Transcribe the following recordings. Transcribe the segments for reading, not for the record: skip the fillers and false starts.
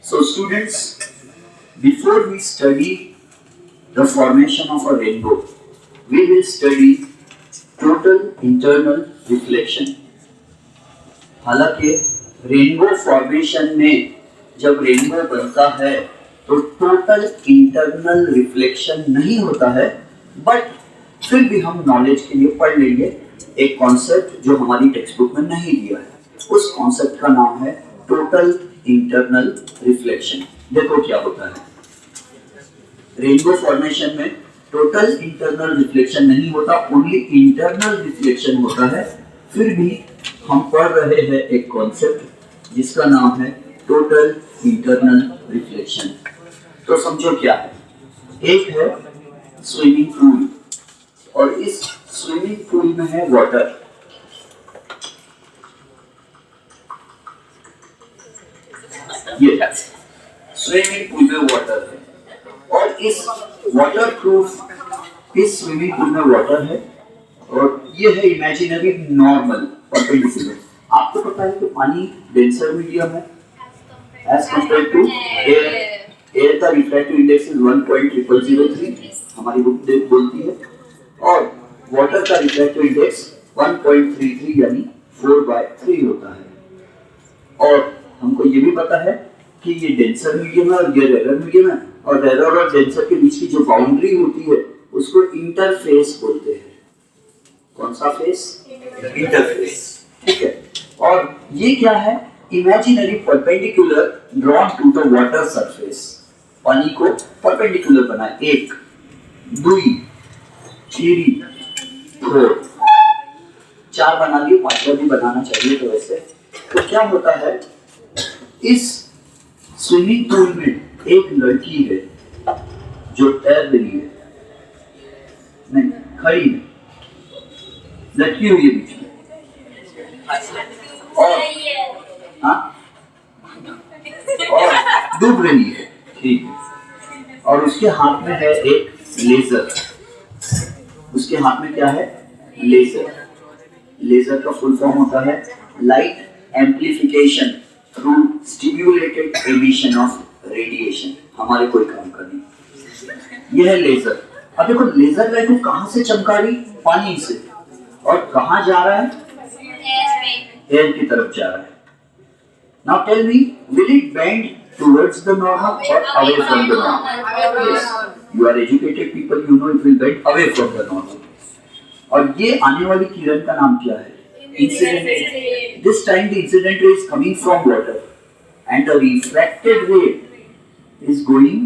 So students, before we study the formation of a rainbow, we will study total internal reflection. हालांकि rainbow formation में जब rainbow बनता है तो total internal reflection नहीं होता है, बट फिर भी हम नॉलेज के लिए पढ़ लेंगे एक कॉन्सेप्ट जो हमारी टेक्स्ट बुक में नहीं दिया है. उस कॉन्सेप्ट का नाम है टोटल इंटरनल रिफ्लेक्शन. देखो क्या होता है. रेनबो फॉर्मेशन में टोटल इंटरनल रिफ्लेक्शन नहीं होता, ओनली इंटरनल रिफ्लेक्शन होता है. फिर भी हम पढ़ रहे हैं एक कॉन्सेप्ट जिसका नाम है टोटल इंटरनल रिफ्लेक्शन. तो समझो क्या है. एक है स्विमिंग पूल और इस स्विमिंग पूल में है वाटर. ये है स्विमिंग पूल में वाटर है और इस वाटर प्रूफ इस स्विमिंग पूल में वाटर है और ये है इमेजिनरी नॉर्मल परपेंडिकुलर. आपको पता है कि पानी डेंसर मीडियम है as compare to air. Air का रिफ्रैक्टिव इंडेक्स 1.0003 हमारी बुक बोलती है और वाटर का रिफ्रैक्टिव इंडेक्स 1.33 यानी 4/3 होता है. और हमको ये भी पता है कि ये डेंसर मीडियम है और ये रेयर मीडियम है और रेयर और डेंसर के बीच की जो बाउंड्री होती है उसको इंटरफेस बोलते हैं. कौन सा फेस? इंटरफेस. ठीक है. और ये क्या है? Imaginary perpendicular drawn to the water surface. पानी को परपेंडिकुलर बनाए. 1 2 3 4 4 बना लिए, 5वां भी बनाना चाहिए. तो वैसे तो क्या होता है, इस स्विमिंग पूल में एक लड़की है जो तैर रही है, नहीं खड़ी है, लटकी हुई है बीच में और और डूब रही है. ठीक है. और उसके हाथ में है एक लेजर. उसके हाथ में क्या है? लेजर. लेजर का फुल फॉर्म होता है light amplification through stimulated emission of radiation. हमारे कोई काम का नहीं. यह है लेजर. अब देखो लेजर लाइट को कहां से चमका रही? पानी से. और कहां जा रहा है? एयर की तरफ जा रहा है. Now tell me, will it bend towards the normal or away from the normal? Yes. You are educated people, you know it will bend away from the normal. और ये आने वाली किरण का नाम क्या है? Incident ray. This time the incident ray is coming from water and the refracted ray is going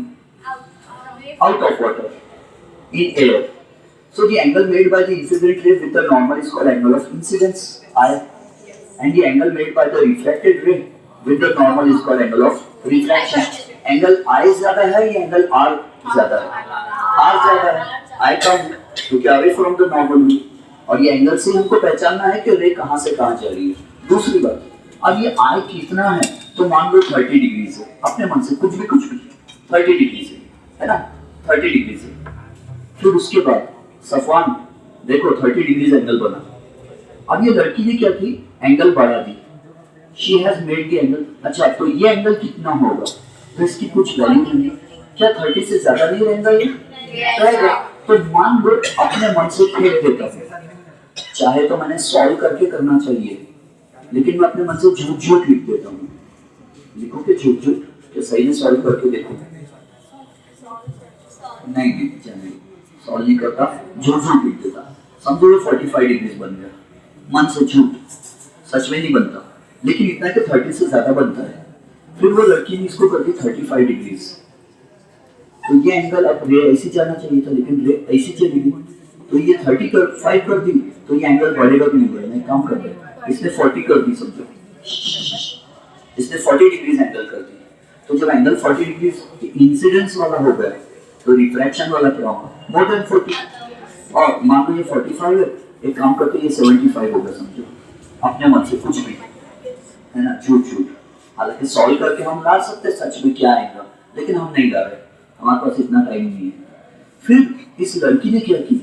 out of water in air. So the angle made by the incident ray with the normal is called angle of incidence, I, and the angle made by the refracted ray with the normal is called angle of refraction. Angle I ज्यादा है या angle R ज्यादा है? R ज्यादा है. I कम क्योंकि away from the normal. और ये एंगल से हमको पहचानना है कि रे कहां से कहां जा रही है. दूसरी बात, अब ये I कितना है तो मान लो 30 डिग्री है. अपने मन से कुछ भी 30 डिग्री है ना, 30 डिग्री है. फिर उसके बाद सफवान देखो 30 डिग्री एंगल बना. अब ये लड़की ने क्या की? एंगल बढ़ा दी. She has made the angle. अच्छा तो ये एंगल कितना होगा? तो इसकी कुछ वैल्यू नहीं. क्या 30 से ज्यादा नहीं रहेगा ये? रहेगा. तो मान लो अपने मन से फेंक देता हूँ. चाहे तो मैंने सॉल्व करके करना चाहिए, लेकिन मैं अपने मन से झूठ झूठ लिख देता हूँ. लिखो कि झूठ झूठ, क्या सही में सॉल्व करके देखो? नहीं लिखता, नहीं सॉल्व नहीं करता, झूठ झूठ लिख देता. समझो 45 डिग्री बन गया. मन से झूठ, सच में नहीं बनता, लेकिन इतना कि 30 से ज्यादा बनता है. फिर वो लड़की ने इसको कर दी 35 डिग्री. तो ये एंगल अब रे ऐसे जाना चाहिए था, लेकिन रे ऐसे चली गई. तो ये 35 कर दी तो ये एंगल बढ़ेगा कि नहीं बढ़ेगा? नहीं, काम कर दे. इसने 40 कर दी. समझो इसने 40 डिग्री एंगल कर दी. तो जब एंगल 40 डिग्री इंसिडेंस वाला हो गया तो रिफ्रैक्शन वाला क्या होगा? More than 40. और मान लो ये 45 है, एक काम करते ये 75 होगा. समझो अपने मन से कुछ भी है ना, झूठ झूठ. हालांकि सॉल्व करके हम ला सकते सच में क्या आएगा, लेकिन हम नहीं ला रहे, हमारे पास इतना टाइम नहीं है. फिर इस लड़की ने क्या की?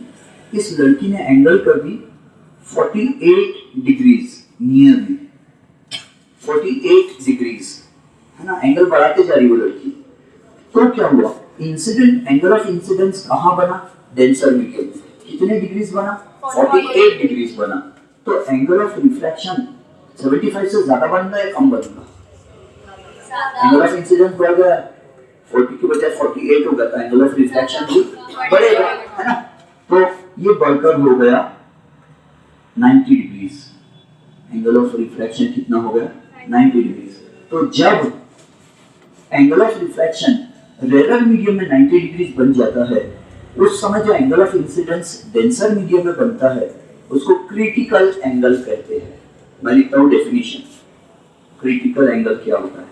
इस लड़की ने एंगल कर दी 48 डिग्रीज नियरली. 48 डिग्रीज है ना, एंगल बढ़ाते जा रही वो लड़की। तो क्या हुआ, इंसिडेंट एंगल ऑफ इंसिडेंस कहाँ बना, डेंसर मीडियम में। कितने डिग्रीज बना, 48 डिग्रीज बना। तो एंगल ऑफ रिफ्रैक्शन 75 से ज्यादा बनता है कम बनता, एंगल ऑफ इंसिडेंस बढ़ गया, 40 की बजाय 48 हो गया, तो एंगल ऑफ रिफ्रैक्शन भी बढ़ेगा, है ना। तो ये बढ़कर हो गया 90 डिग्रीज, एंगल ऑफ रिफ्रैक्शन कितना हो गया, 90 डिग्रीज। तो जब angle of refraction rare medium में 90 डिग्रीज बन जाता है, उस समय जो angle of incidence denser medium में बनता है उसको क्रिटिकल एंगल कहते हैं। मैं लिखता हूं डेफिनेशन, क्रिटिकल एंगल क्या होता है।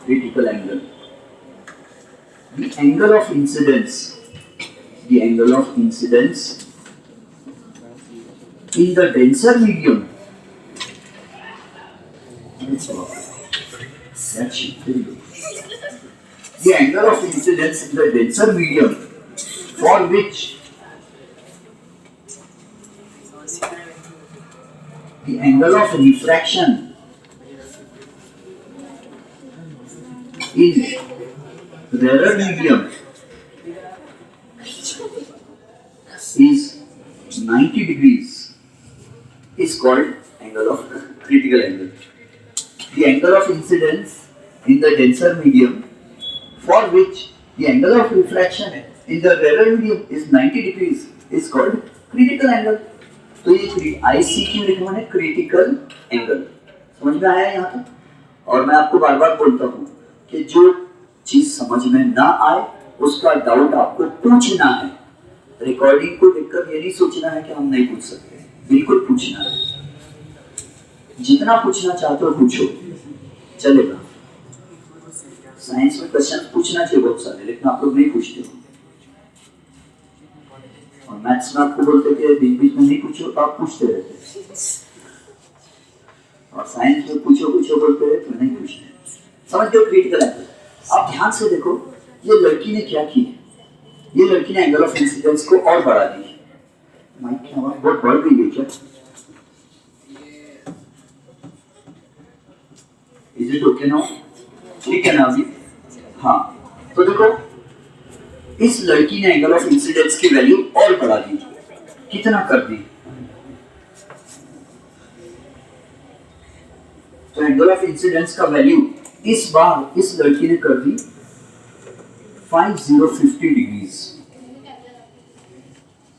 Critical angle, the angle of incidence in the denser medium, the angle of incidence in the denser medium for which the angle of refraction in rarer medium is 90 degrees is called angle of critical angle. The angle of incidence in the denser medium for which the angle of refraction in the rarer medium is 90 degrees is called critical angle. तो ये IC क्यों लिखा है, critical angle. समझ में आया यहाँ तक? और मैं आपको बार बार बोलता हूँ कि जो चीज समझ में ना आए उसका डाउट आपको पूछना है। रिकॉर्डिंग को देखकर ये नहीं सोचना है कि हम नहीं पूछ सकते, बिल्कुल पूछना है, जितना पूछना चाहते हो पूछो, चलेगा। साइंस में क्वेश्चन पूछना चाहिए बहुत सारे, लेकिन आप लोग नहीं पूछते हो। और मैथ्स में आपको बोलते कि बीच बीच में नहीं पूछो तो आप पूछते रहते, और साइंस में पूछो बोलते हैं तो नहीं पूछते। समझ गए क्रिटिकल एंगल? आप ध्यान से देखो, ये लड़की ने क्या की, ये लड़की ने एंगल ऑफ इंसिडेंस को और बढ़ा दी। माइक की आवाज बहुत बढ़ गई है क्या? Is it okay now? ठीक है ना अभी? हाँ, तो देखो इस लड़की ने एंगल ऑफ इंसिडेंस की वैल्यू और बढ़ा दी। कितना कर दी? तो एंगल ऑफ इंसिडेंस का वैल्यू इस बार इस लड़की ने कर दी 5050 डिग्रीज।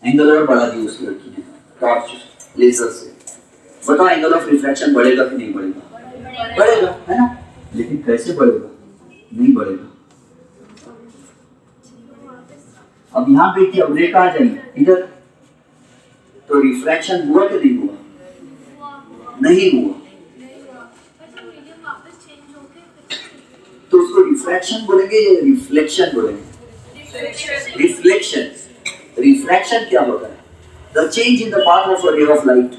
एंगल और बढ़ा दी उस लड़की ने टॉर्च लेजर से। बताओ एंगल ऑफ रिफ्रैक्शन बढ़ेगा कि नहीं बढ़ेगा? बढ़ेगा, है ना। लेकिन कैसे बढ़ेगा? नहीं बढ़ेगा। अब यहाँ पे थी, अब रे कहाँ जाएगी? इधर। तो रिफ्रैक्शन हुआ कि नहीं हुआ? नहीं हुआ। तो उसको रिफ्रैक्शन बोलेंगे या रिफ्लेक्शन बोलेंगे? रिफ्लेक्शन। रिफ्रैक्शन क्या होता है? The change in the path of a ray of light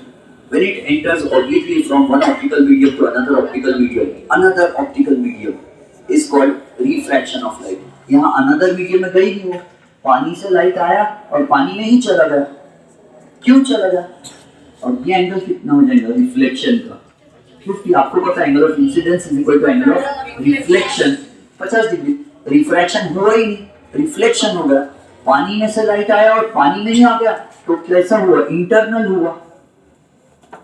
when it enters obliquely from one optical medium to another optical medium is called refraction of light. यहाँ another medium में गई नहीं वो, पानी से लाइट आया और पानी में ही चला गया। क्यों चला गया? और ये एंगल कितना हो जाएगा रिफ्लेक्शन का? 50। आपको पता है angle of incidence is equal to angle of reflection 50 degree. Refraction हुआ ही नहीं, रिफ्लेक्शन हो गया। पानी में से लाइट आया और पानी में ही आ गया, तो कैसा हुआ? इंटरनल हुआ।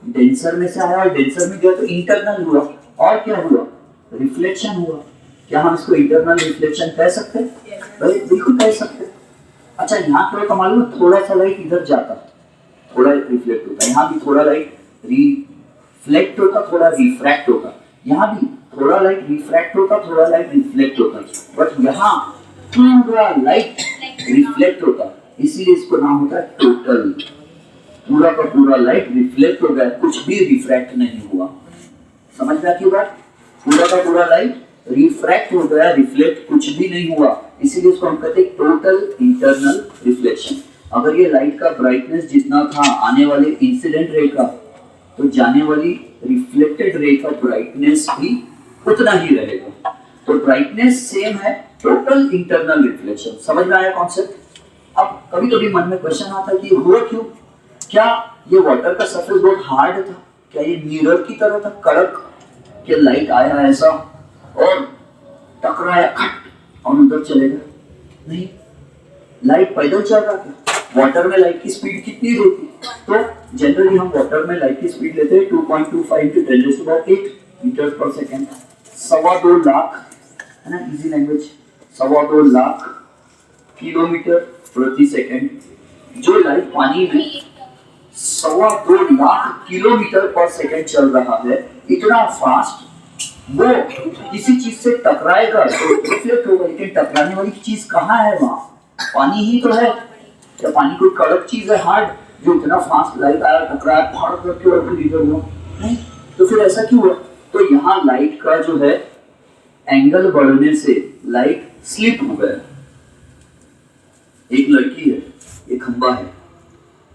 डेंसर में से आया और डेंसर में गया तो इंटरनल हुआ। और क्या हुआ? रिफ्लेक्शन हुआ। क्या हम इसको इंटरनल रिफ्लेक्शन कह सकते हैं? बिल्कुल कह सकते हैं। अच्छा, यहाँ थोड़ा कमाल हुआ, थोड़ा सा लाइट इधर जाता, थोड़ा रिफ्लेक्ट होता, यहाँ भी थोड़ा लाइट रिफ्लेक्ट होता, थोड़ा रिफ्रैक्ट होता, यहाँ भी थोड़ा लाइट रिफ्रैक्ट होता, थोड़ा लाइट रिफ्लेक्ट होता, बट यहाँ पूरा लाइट रिफ्लेक्ट होता, इसीलिए इसको नाम होता है टोटल। पूरा का पूरा लाइट रिफ्लेक्ट हो गया, कुछ भी रिफ्रैक्ट नहीं हुआ। समझ में आती बात? पूरा का पूरा लाइट रिफ्रैक्ट हो गया, रिफ्लेक्ट कुछ भी नहीं हुआ, इसीलिए इसको हम कहते हैं टोटल इंटरनल रिफ्लेक्शन। अगर ये लाइट का ब्राइटनेस जितना था आने वाले इंसिडेंट रे का, तो जाने वाली रिफ्लेक्टेड रे का ब्राइटनेस भी उतना ही रहेगा। तो ब्राइटनेस सेम है, टोटल इंटरनल रिफ्लेक्शन। समझ में आया कॉन्सेप्ट? अब कभी कभी मन में क्वेश्चन आता है कि हुआ क्यों? क्या ये वाटर का सरफेस बहुत हार्ड था? क्या ये मिरर की तरह था, कड़क? क्या लाइट आया ऐसा और टकराया खट और उधर चलेगा नहीं। लाइट पैदल चल रहा था। वाटर में लाइट की स्पीड कितनी होती है? तो जनरली हम वाटर में लाइट की स्पीड लेते हैं 2.25 × 10⁸ मीटर पर सेकेंड। 2.25 लाख है ना, इजी लैंग्वेज, 2.25 लाख किलोमीटर प्रति सेकेंड। जो लाइट पानी में 2.25 लाख किलोमीटर पर सेकेंड चल रहा है, इतना फास्ट, वो किसी चीज से टकराएगा तो रिफ्लेक्ट होगा। लेकिन टकराने वाली चीज कहाँ है? वहां पानी ही तो है। क्या पानी कोई कड़क चीज है हार्ड, जो इतना फास्ट लाइट आया, टकराया, फाड़ करके और फिर इधर हुआ? नहीं। तो फिर ऐसा क्यों हुआ? तो यहाँ लाइट का जो है एंगल बढ़ने से लाइट स्लिप हो गया। एक लड़की है, एक खंबा है,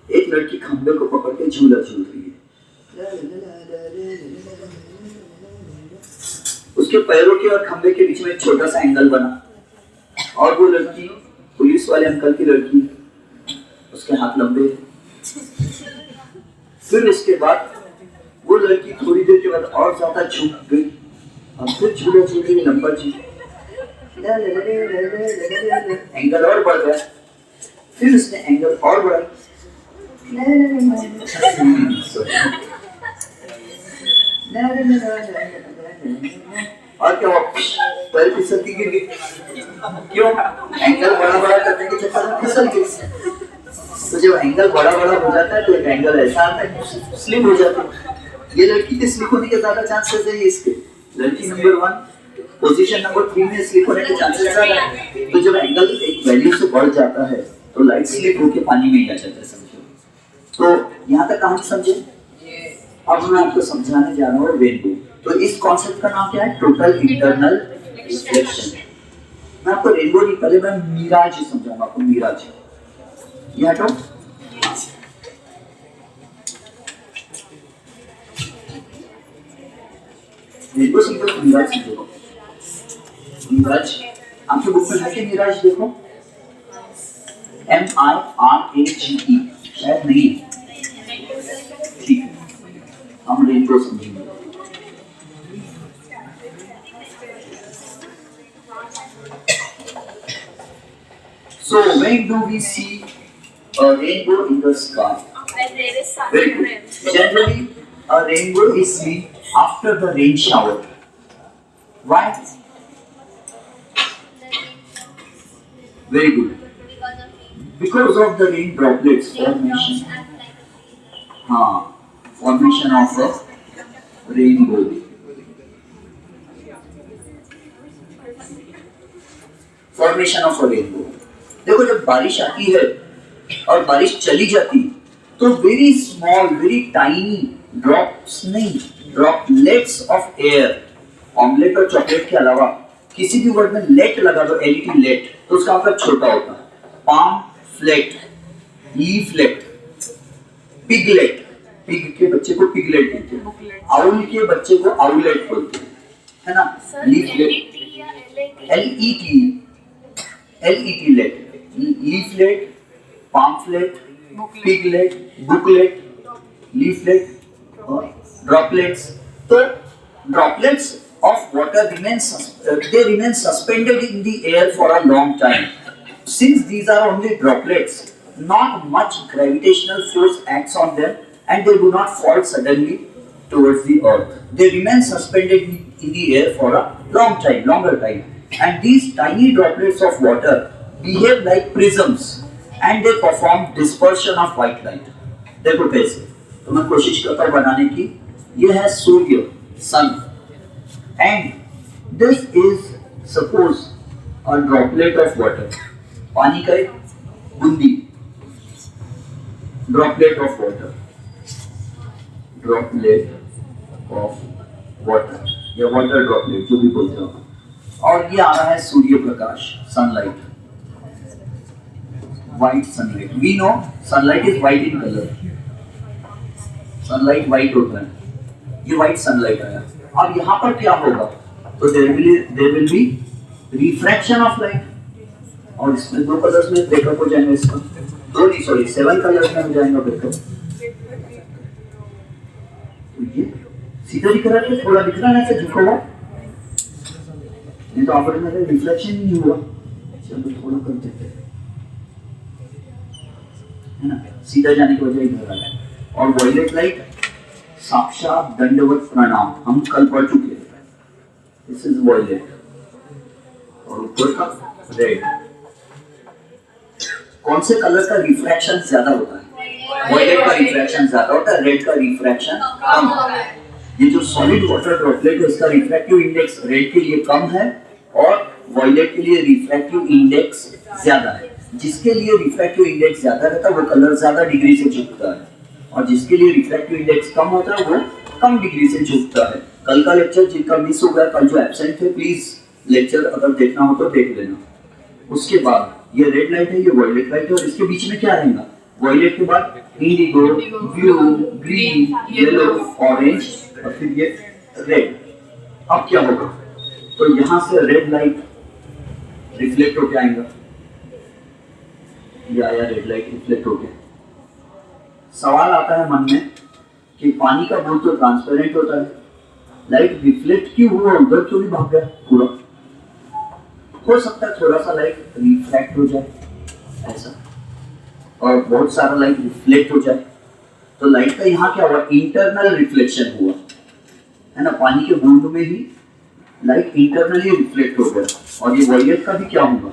एक लड़की खंबे को पकड़ के झूला झूल रही है। उसके पैरों के और खंबे के बीच में एक छोटा सा एंगल बना, और वो लड़की पुलिस वाले अंकल की लड़की, उसके हाथ लंबे। फिर उसके बाद वो लड़की थोड़ी देर के बाद और ज्यादा झुक गई और फिर झूला झूल रही लंबा जी, एंगल और बढ़ गया। फिर उसने एंगल और बढ़ाई, और क्या हुआ? पैर फिसल के गिर गई। क्यों? एंगल बड़ा बड़ा करने के चक्कर में फिसल गई। तो जब एंगल बड़ा बड़ा हो जाता है तो एक एंगल ऐसा आता है स्लिप हो जाता है। ये लड़की के स्लिप होने के ज्यादा चांसेस है। इसके लड़की नंबर 1 पोजीशन नंबर 3 में स्लिप होने के चांसेस ज्यादा है। तो जब एंगल एक वैल्यू से बढ़ जाता है तो लाइट स्लिप होकर पानी में ही आ जाता है, समझो। तो यहाँ तक कहानी समझे। अब मैं आपको समझाने जा रहा हूँ रेनबो। तो इस कॉन्सेप्ट का नाम क्या है? Total internal reflection. मैं आपको रेनबो नहीं, पहले मैं मिराज समझाऊंगा आपको। मिराज ये हटो। रेनबो सिंपल मिराज देखो। मिराज आपके बुक में है कि मिराज देखो, MIRAGE, शायद नहीं। ठीक है, हम रेनबो समझेंगे। So when do we see a rainbow in the sky? When there is sun. Very good. Generally, a rainbow is seen after the rain shower. Why? Very good. Because of the rain droplets formation. Formation of a rainbow. Formation of a rainbow. देखो जब बारिश आती है और बारिश चली जाती तो very small, very tiny drops नहीं, ड्रॉपलेट्स ऑफ एयर। ऑमलेट और चॉकलेट के अलावा किसी भी वर्ड में लेट लगा दो, LET लेट, तो उसका मतलब छोटा होता है। Palm flat, leaflet, piglet, pig के बच्चे को पिगलेट बोलते हैं, आउल के बच्चे को आउलेट बोलते हैं, है ना। Leaflet, LET let, leaflet, pamphlet, piglet, booklet, leaflet और ड्रॉपलेट्स। तो droplets of water they remain suspended in the air for a long time. Since these are only droplets, not much gravitational force acts on them and they do not fall suddenly towards the earth. They remain suspended in the air for a long time, longer time. And these tiny droplets of water behave like prisms and they perform dispersion of white light. देखो कैसे, तो मैं कोशिश करता हूँ बनाने की। ये है सूर्य, सन, and this is suppose a droplet of water. पानी का एक Bundi, droplet of water, droplet of water या water droplet जो भी बोलते हो। और ये आ रहा है Surya Prakash, sunlight, white sunlight. We know sunlight is white in color. Sunlight white होता है, ये white sunlight आया। और यहाँ पर क्या होगा? तो there will be refraction of light. और इसमें 2 कलर्स में ब्रेकअप हो जाएंगे। इसका 2 नहीं, सॉरी 7 कलर्स में हो जाएगा ब्रेकअप। तो ये सीधा दिख रहा है, थोड़ा दिख रहा है ऐसे झुका हुआ। नहीं तो ऑपरेट में रिफ्लेक्शन नहीं हुआ। चलो थोड़ा कर देते हैं, है ना, सीधा जाने की वजह इधर आया। और वॉयलेट लाइट साक्षात दंडवत प्रणाम, हम कल पढ़ चुके हैं। This is violet. और ऊपर का रेड। कौन से कलर का रिफ्रैक्शन ज्यादा होता है? वॉयलेट का रिफ्रैक्शन ज्यादा होता है, रेड का रिफ्रैक्शन कम होता है। ये जो सॉलिड वाटर ड्रॉपलेट है इसका रिफ्रैक्टिव इंडेक्स रेड के लिए कम है और वॉयलेट के लिए रिफ्रैक्टिव इंडेक्स ज्यादा है। जिसके लिए रिफ्रैक्टिव इंडेक्स ज्यादा रहता है वो कलर ज्यादा डिग्री से झुकता है, और जिसके लिए रिफ्रैक्टिव इंडेक्स कम होता है वो कम डिग्री से झुकता है। कल का लेक्चर जिनका मिस हो गया, कल जो एब्सेंट थे, प्लीज लेक्चर अगर देखना हो तो देख लेना। उसके बाद ये रेड लाइट है, ये वॉयलेट लाइट है, और इसके बीच में क्या रहेगा? वॉयलेट के बाद Indigo, blue, green, yellow, orange और फिर ये रेड। अब क्या होगा? तो यहाँ से रेड लाइट रिफ्लेक्ट होके आएगा, या रेड लाइट रिफ्लेक्ट हो गया। सवाल आता है मन में कि पानी का बूंद तो ट्रांसपेरेंट होता है, लाइट रिफ्लेक्ट क्यों हुआ, उधर क्यों नहीं भाग गया पूरा? हो सकता है थोड़ा सा लाइट रिफ्लेक्ट हो जाए ऐसा, और बहुत सारा लाइट रिफ्लेक्ट हो जाए। तो लाइट का यहाँ क्या हुआ? इंटरनल रिफ्लेक्शन हुआ, है ना। पानी के बूंद में ही लाइट इंटरनली रिफ्लेक्ट हो गया। और ये वॉयलेट का भी क्या होगा?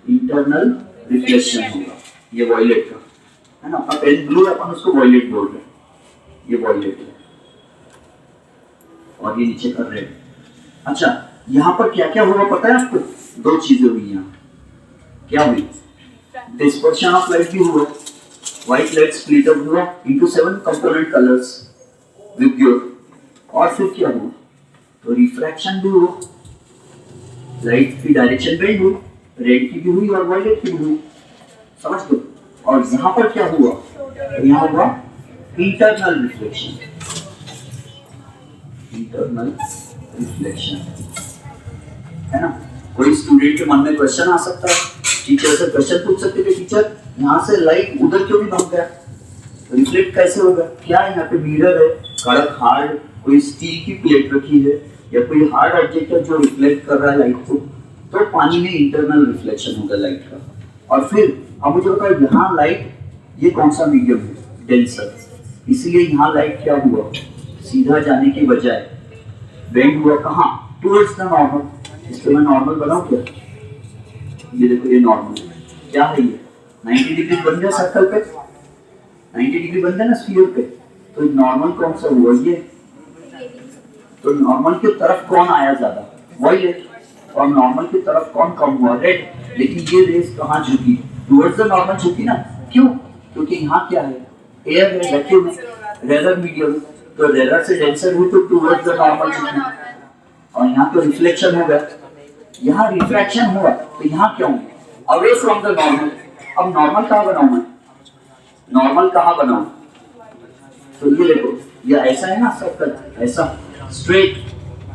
इंटरनल रिफ्लेक्शन होगा, ये वॉयलेट का, है ना। अपना पेन ब्लू है, अपन उसको वॉयलेट बोल रहे हैं, ये वॉयलेट है। और ये नीचे का रेड। अच्छा, यहाँ पर क्या क्या हुआ पता है आपको? दो चीजें हुई यहाँ। क्या हुई? डिस्पर्शन ऑफ लाइट भी हुआ, व्हाइट लाइट स्प्लिट अप हुआ into 7 component colours with your. और फिर क्या हुआ? तो रिफ्रैक्शन भी हुआ, लाइट की डायरेक्शन बेंड हुई, रेड की भी हुई और वायलेट की भी हुई, समझ लो। और यहाँ पर क्या हुआ? यहाँ हुआ इंटरनल रिफ्लेक्शन, इंटरनल रिफ्लेक्शन, है ना। कोई स्टूडेंट के मन में क्वेश्चन आ सकता है, टीचर से क्वेश्चन पूछ सकते हैं, टीचर यहाँ से लाइट उधर क्यों नहीं भाग गया, रिफ्लेक्ट कैसे होगा? क्या है यहाँ पे? मिरर है, कड़क हार्ड कोई स्टील की प्लेट रखी है, या कोई हार्ड ऑब्जेक्ट है जो रिफ्लेक्ट कर रहा है लाइट को, तो पानी में इंटरनल रिफ्लेक्शन होगा लाइट का। और फिर अब मुझे बताओ, यहाँ लाइट, ये कौन सा मीडियम है? डेंसर, इसलिए यहाँ लाइट क्या हुआ? सीधा जाने की बजाय बेंड हुआ, कहाँ? Towards the normal. इसको मैं नॉर्मल बनाऊं क्या? ये देखो, ये नॉर्मल क्या है? ये 90 डिग्री बन गया सर्कल पे, 90 डिग्री बन गया ना स्फीयर पे। तो नॉर्मल कौन सा हुआ? ये। तो नॉर्मल की तरफ कौन आया ज्यादा? वॉयलेट। और नॉर्मल की तरफ कौन कम हुआ? रेड। लेकिन ये रेस कहाँ झुकी? टुवर्ड्स द नॉर्मल झुकी ना। क्यों? क्योंकि यहाँ क्या है? एयर है, वैक्यूम है, रेयर मीडियम। तो रेयर से डेंसर हुई तो टुवर्ड्स द नॉर्मल झुकी, और यहाँ तो रिफ्लेक्शन हो गया, यहाँ रिफ्रैक्शन हुआ, तो यहाँ क्यों? Away from the normal. अब नॉर्मल कहाँ बनाऊं मैं? नॉर्मल कहाँ बनाऊं? तो ये देखो, ये ऐसा है ना सर्कल, ऐसा स्ट्रेट,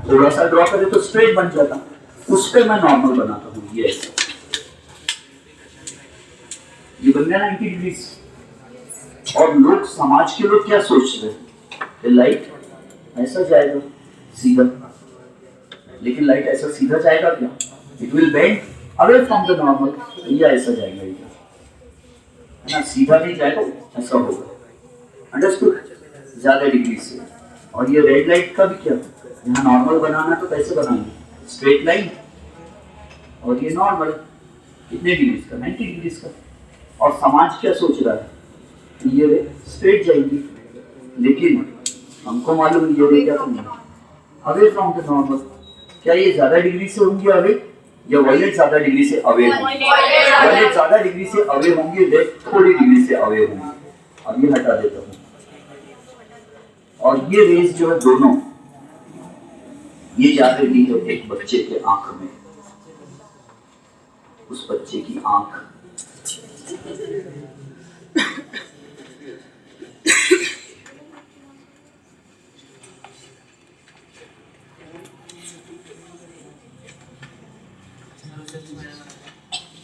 थोड़ा सा ड्रॉ करे तो स्ट्रेट बन जाता, उस पे मैं नॉर्मल बनाता हूँ। ये ऐसा, ये बन गया 90 डिग्री। और लोग, समाज के लोग क्या सोच रहे हैं? लाइट ऐसा जाएगा सीधा, लेकिन लाइट ऐसा सीधा जाएगा क्या? It will bend away from the normal. ये ऐसा जाएगा, है ना, सीधा नहीं जाएगा, ऐसा होगा। अंडरस्टूड? ज्यादा डिग्री से। और ये रेड लाइट का भी क्या? यहाँ नॉर्मल बनाना तो कैसे बनाएंगे? स्ट्रेट लाइन, और ये नॉर्मल कितने डिग्री का? 90 डिग्री का। और समाज क्या सोच रहा है? ये स्ट्रेट जाएगी, लेकिन हमको मालूम ये रे क्या करना, अवे फ्रॉम द नॉर्मल। क्या ये ज्यादा डिग्री से होंगे अवे, या वायलेट ज्यादा डिग्री से अवे होंगे? वायलेट ज्यादा डिग्री से अवे होंगे, रेड थोड़ी डिग्री से अवे होंगे। अब ये हटा देता हूँ। और ये रेस जो है दोनों, ये जा रही है एक बच्चे के आंख में, उस बच्चे की आंख।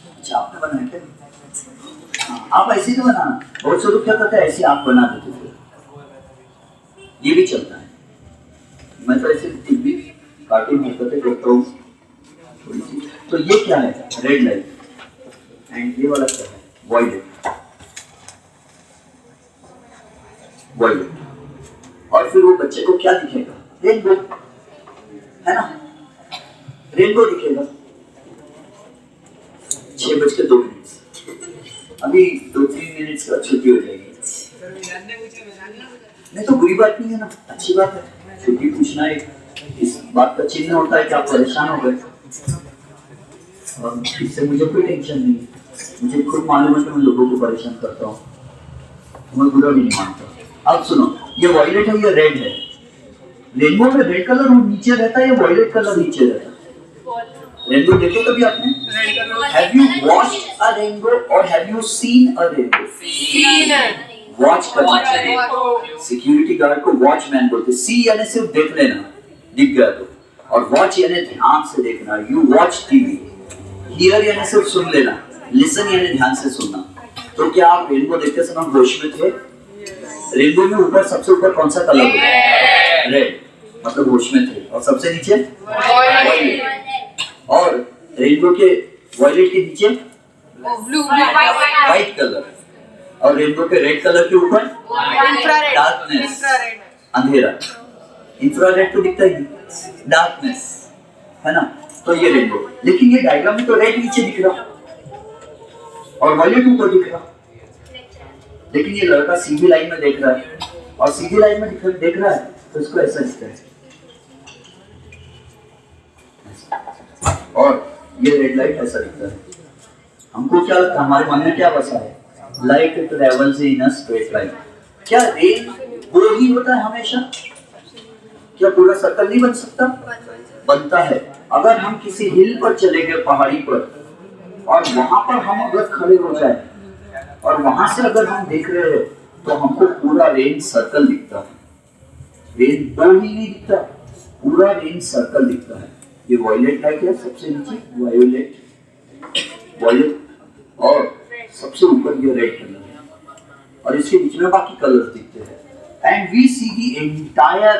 अच्छा, आपने बनाया क्या? हाँ, आप ऐसे तो बनाना। बहुत से लोग क्या करते हैं, ऐसे आप बना देते थे, ये भी चलता है। मैं तो ऐसे भी कार्टून हरकतें करता हूँ, तो ये क्या है? Red light. एंड ये वाला क्या है? वायलेट। वायलेट। और फिर वो बच्चे को क्या दिखेगा? रेनबो, है ना? रेनबो दिखेगा। 6:02। अभी 2-3 मिनट का छुट्टी हो जाएगी। नहीं तो बुरी बात नहीं है ना, अच्छी बात है। छुट्टी पूछना एक इस बात का चिन्ह होता है कि आप परेशान हो गए। और इससे मुझे कोई टेंशन नहीं है। मुझे खुद मालूम है कि मैं लोगों को परेशान करता हूँ, मैं बुरा भी नहीं मानता। अब सुनो, ये वायलेट है, ये रेड है। रेनबो में रेड कलर नीचे रहता है या वायलेट कलर नीचे रहता है? रेनबो देखो कभी आपने? Have you watched a rainbow or have you seen a rainbow? Watch करना चाहिए। सिक्योरिटी गार्ड को वॉचमैन बोलते हैं। सी यानी सिर्फ देख लेना, दिख गया तो, और वॉच यानी ध्यान से देखना। You watch TV. हियर यानी सिर्फ सुन लेना, लिसन यानी ध्यान से सुनना। तो क्या आप रेनबो देखते समय होश में थे? रेनबो में ऊपर सबसे ऊपर कौन सा कलर है? रेड, मतलब होश में थे। और सबसे नीचे वायलेट। और रेनबो के वायलेट के नीचे ब्लू, व्हाइट कलर। और रेनबो के रेड कलर के ऊपर डार्कनेस, अंधेरा। इंफ्रारेड तो दिखता ही नहीं, डार्कनेस, है ना? तो ये रेनबो। लेकिन ये डायग्राम में तो रेड नीचे दिख रहा और वायलेट ऊपर दिख रहा। लेकिन ये लड़का सीधी लाइन में देख रहा है, और सीधी लाइन में देख रहा है तो इसको ऐसा दिखता है। और ये रेड लाइट ऐसा दिखता है। हमको क्या लगता है, हमारे मन में क्या बसा है? Light travels in a straight line. क्या रेन वो ही होता है हमेशा? क्या पूरा सर्कल नहीं बन सकता? बनता है। अगर हम किसी हिल पर चले गए, पहाड़ी पर, और वहां पर हम अगर खड़े हो जाए और वहां से अगर हम देख रहे हैं तो हमको पूरा रेन सर्कल दिखता है। रेन दो ही नहीं दिखता, पूरा रेन सर्कल दिखता है। ये वायलेट लाइट है, सबसे नीचे वायलेट, और सबसे ऊपर ये रेड कलर है, और इसके बीच में बाकी कलर्स दिखते हैं। And we see the entire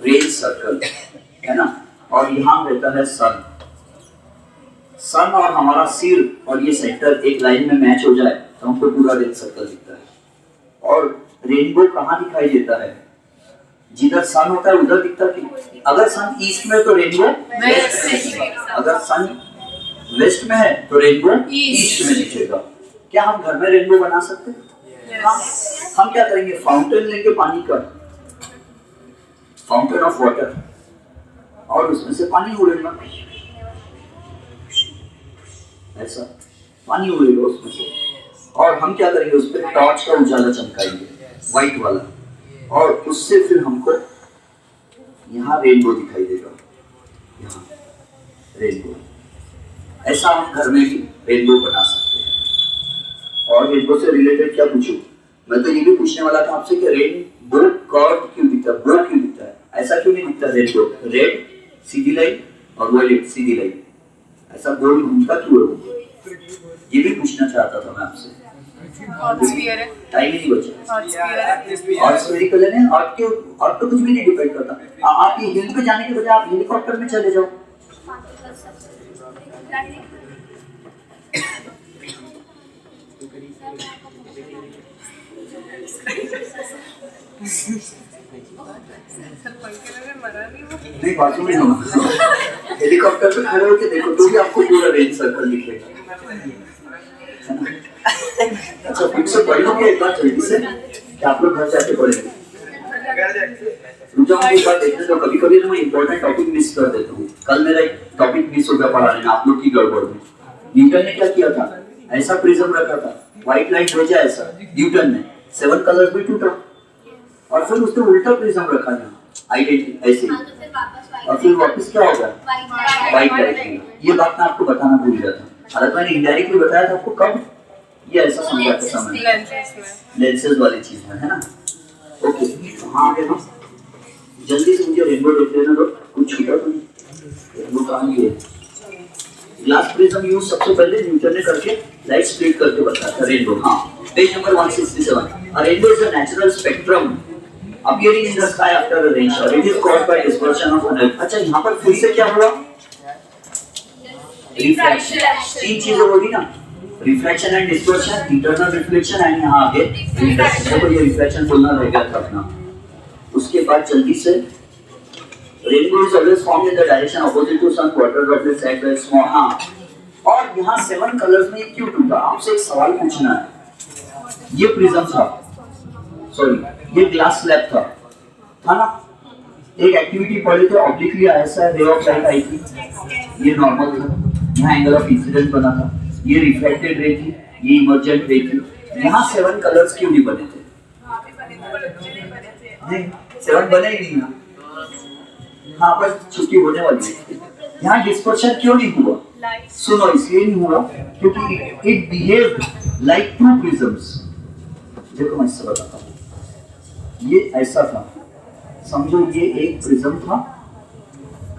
rain circle, है ना? और यहाँ रहता है सन। सन और हमारा सिर और ये सेक्टर एक लाइन में मैच हो जाए तो हमको पूरा रेन सर्कल दिखता है। और रेनबो कहाँ दिखाई देता है? जिधर सन होता है उधर दिखता है। अगर सन ईस्ट में तो रेनबो वेस्ट में, अगर सन वेस्ट में है तो रेनबो ईस्ट में दिखेगा। क्या हम घर में रेनबो बना सकते हैं? हम क्या करेंगे? फाउंटेन लेंगे पानी का, फाउंटेन ऑफ वाटर, और उसमें से पानी उड़ेगा, ऐसा पानी उड़ेगा उसमें से। और हम क्या करेंगे? उस पर टॉर्च का उजाला चमकाएंगे, व्हाइट वाला, और उससे फिर हमको यहाँ रेनबो दिखाई देगा। यहाँ रेनबो, ऐसा हम घर में भी रेनबो बना सकते हैं। और रेनबो से रिलेटेड क्या पूछूं? मैं तो ये भी पूछने वाला था आपसे कि रेनबो कर्व क्यों दिखता है, बो क्यों दिखता है, ऐसा क्यों नहीं दिखता? रेनबो रेड सीधी लाइन और वायलेट सीधी लाइन, ऐसा गोल घूमता क्यों है? ये भी पूछना चाहता था मैं आपसे। टाइम ही नहीं बचा। और स्फेरिकल है, और तो कुछ भी नहीं डिपेंड करता। आप ये हिल पे जाने के बजाय आप हेलीकॉप्टर में चले जाओ। नहीं, बाजू में हो, हेलीकॉप्टर पे खड़े होके देखो तो भी आपको पूरा रेंज सर्कल दिखेगा। अच्छा, फिर से पढ़ लोगे एक बार जल्दी से, कि आप लोग घर जाके पढ़ेंगे। रुझान एक बार देखने दो। कभी कभी मैं इंपॉर्टेंट टॉपिक मिस कर देता हूँ। कल मेरा एक टॉपिक मिस हो गया पढ़ाने में, आप लोग की गड़बड़ में। न्यूटन ने क्या किया था? ऐसा प्रिज्म रखा था, व्हाइट लाइट भेजा ऐसा न्यूटन ने, 7 कलर्स भी टूटा, और फिर उसने उल्टा प्रिज्म रखा यहाँ आइडेंटिटी ऐसे, और फिर वापस क्या होगा? White light. ये बात मैं आपको बताना भूल गया था, हालांकि मैंने इनडायरेक्टली बताया था आपको। कब? ये ऐसा समझाते समय लेंसेज वाली चीज है ना? ओके, हाँ आगे ना जल्दी से मुझे रेनबो देख लेना दो, कुछ छूटा तो नहीं। रेनबो कहाँ है? ग्लास प्रिज्म यूज सबसे पहले न्यूटन ने करके लाइट स्प्लिट करके बताया था रेनबो। हाँ, page number 167। A rainbow is a natural spectrum appearing in the sky after a rain shower. It is caused by dispersion of energy. अच्छा, यहाँ पर फिर से क्या हुआ? रिफ्रैक्शन। तीन चीजें होगी ना, refraction and distortion, internal reflection and यहाँ आगे रिफ्रैक्शन। देखो ये रिफ्रैक्शन बोलना रह गया था अपना। उसके बाद जल्दी से rainbow is always formed in the direction opposite to sun, water droplets act as small. हाँ, और यहाँ 7 कलर्स में क्यों टूटा? आपसे एक सवाल पूछना है। ये प्रिज्म था, सॉरी ये ग्लास स्लैब था ना? एक एक्टिविटी पढ़े थे, ऑब्लिकली ऐसा रे ऑफ लाइट आई थी, ये नॉर्मल था, यहाँ एंगल ऑफ इंसिडेंस बना था, ये रिफ्लेक्टेड रे थी, ये इमर्जेंट रे थी। यहाँ 7 कलर्स क्यों नहीं बने थे? नहीं, 7 बने ही नहीं ना। हाँ, पर छुट्टी होने वाली है। यहाँ डिस्पर्शन क्यों नहीं हुआ? सुनो, इसलिए नहीं हुआ क्योंकि it behaved like two prisms. देखो मैं इससे बताता हूँ। ये ऐसा था, समझो ये एक प्रिज्म था,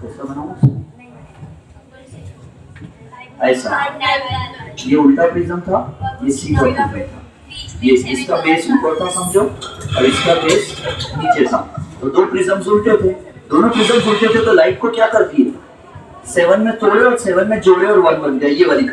कैसा बनाऊं? ऐसा। ये उल्टा प्रिज्म था, ये सीधा प्रिज्म था। ये इसका बेस ऊपर था समझो, और इसका बेस नीचे था। तो दो प्रिज्म्स उल्टे थे, दोनों प्रिज्म्स उल्टे थे, तो लाइट को क्या करती है? 7 में तोड़े और 7 में जोड़े और 1 बन गया, ये वाली